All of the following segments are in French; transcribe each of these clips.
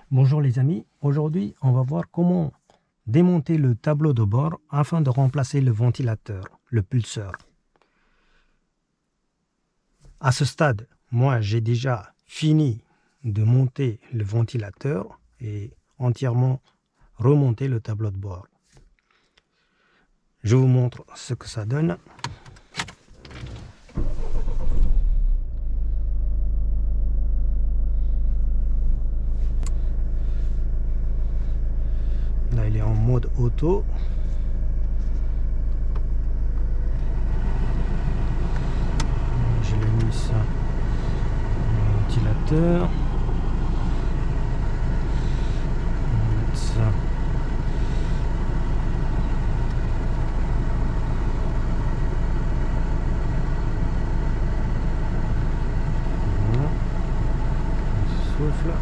Bonjour les amis, aujourd'hui on va voir comment démonter le tableau de bord afin de remplacer le ventilateur, le pulseur. À ce stade, moi j'ai déjà fini de monter le ventilateur et entièrement remonter le tableau de bord. Je vous montre ce que ça donne. Là il est en mode auto. Je l'ai mis ça le ventilateur. On va mettre ça. Voilà. On souffle.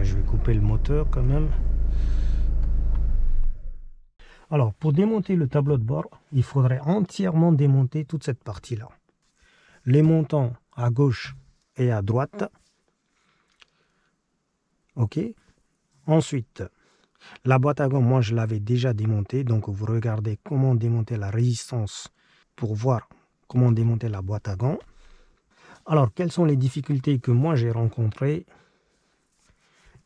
Je vais couper le moteur quand même. Alors, pour démonter le tableau de bord, il faudrait entièrement démonter toute cette partie-là. Les montants à gauche et à droite. OK. Ensuite, la boîte à gants, moi je l'avais déjà démontée. Donc, vous regardez comment démonter la résistance pour voir comment démonter la boîte à gants. Alors, quelles sont les difficultés que moi j'ai rencontrées?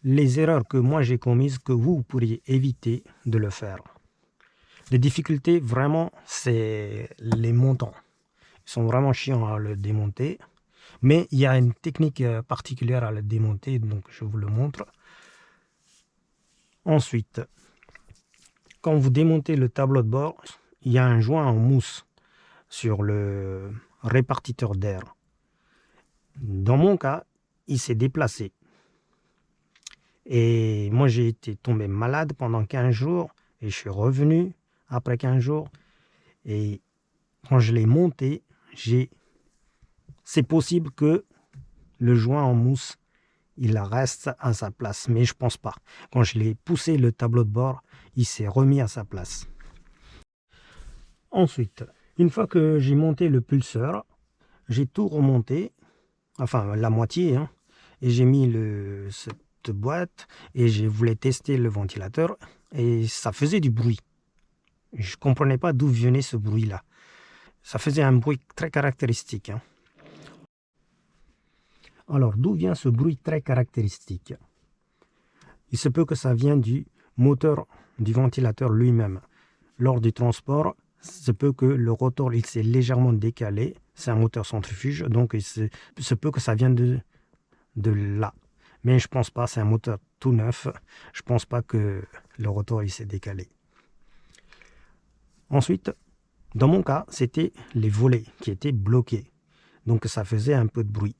Les erreurs que moi j'ai commises que vous pourriez éviter de le faire. Les difficultés, vraiment, c'est les montants. Ils sont vraiment chiants à le démonter. Mais il y a une technique particulière à le démonter, donc je vous le montre. Ensuite, quand vous démontez le tableau de bord, il y a un joint en mousse sur le répartiteur d'air. Dans mon cas, il s'est déplacé. Et moi, j'ai été tombé malade pendant 15 jours et je suis revenu après 15 jours. Et quand je l'ai monté, c'est possible que le joint en mousse, il reste à sa place. Mais je pense pas. Quand je l'ai poussé le tableau de bord, il s'est remis à sa place. Ensuite, une fois que j'ai monté le pulseur, j'ai tout remonté, enfin la moitié, hein, et j'ai mis cette boîte et je voulais tester le ventilateur et ça faisait du bruit. Je ne comprenais pas d'où venait ce bruit-là. Ça faisait un bruit très caractéristique. Hein. Alors, d'où vient ce bruit très caractéristique? Il se peut que ça vienne du moteur du ventilateur lui-même. Lors du transport, il se peut que le rotor il s'est légèrement décalé. C'est un moteur centrifuge, donc il se peut que ça vienne de là. Mais je pense pas, c'est un moteur tout neuf. Je pense pas que le rotor il s'est décalé. Ensuite, dans mon cas, c'était les volets qui étaient bloqués. Donc ça faisait un peu de bruit.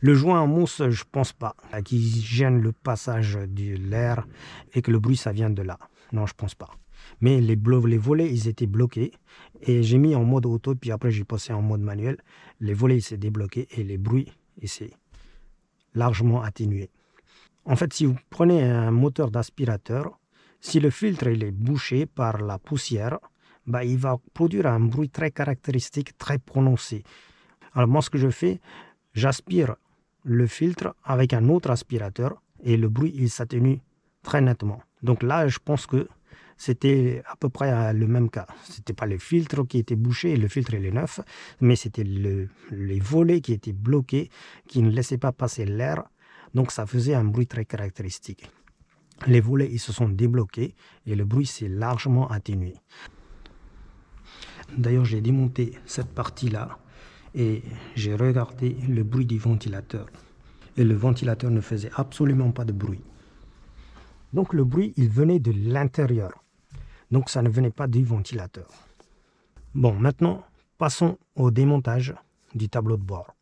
Le joint en mousse, je pense pas, qui gêne le passage de l'air et que le bruit ça vient de là. Non, je pense pas. Mais les volets, ils étaient bloqués et j'ai mis en mode auto, puis après j'ai passé en mode manuel. Les volets, ils s'est débloqués et les bruits, ils s'est largement atténué. En fait, si vous prenez un moteur d'aspirateur, si le filtre il est bouché par la poussière, bah, il va produire un bruit très caractéristique, très prononcé. Alors moi, ce que je fais, j'aspire le filtre avec un autre aspirateur et le bruit il s'atténue très nettement. Donc là, je pense que c'était à peu près le même cas. C'était pas le filtre qui était bouché, le filtre il est neuf, mais c'était les volets qui étaient bloqués, qui ne laissaient pas passer l'air. Donc ça faisait un bruit très caractéristique. Les volets ils se sont débloqués et le bruit s'est largement atténué. D'ailleurs, j'ai démonté cette partie-là et j'ai regardé le bruit du ventilateur. Et le ventilateur ne faisait absolument pas de bruit. Donc le bruit, il venait de l'intérieur. Donc ça ne venait pas du ventilateur. Bon, maintenant, passons au démontage du tableau de bord.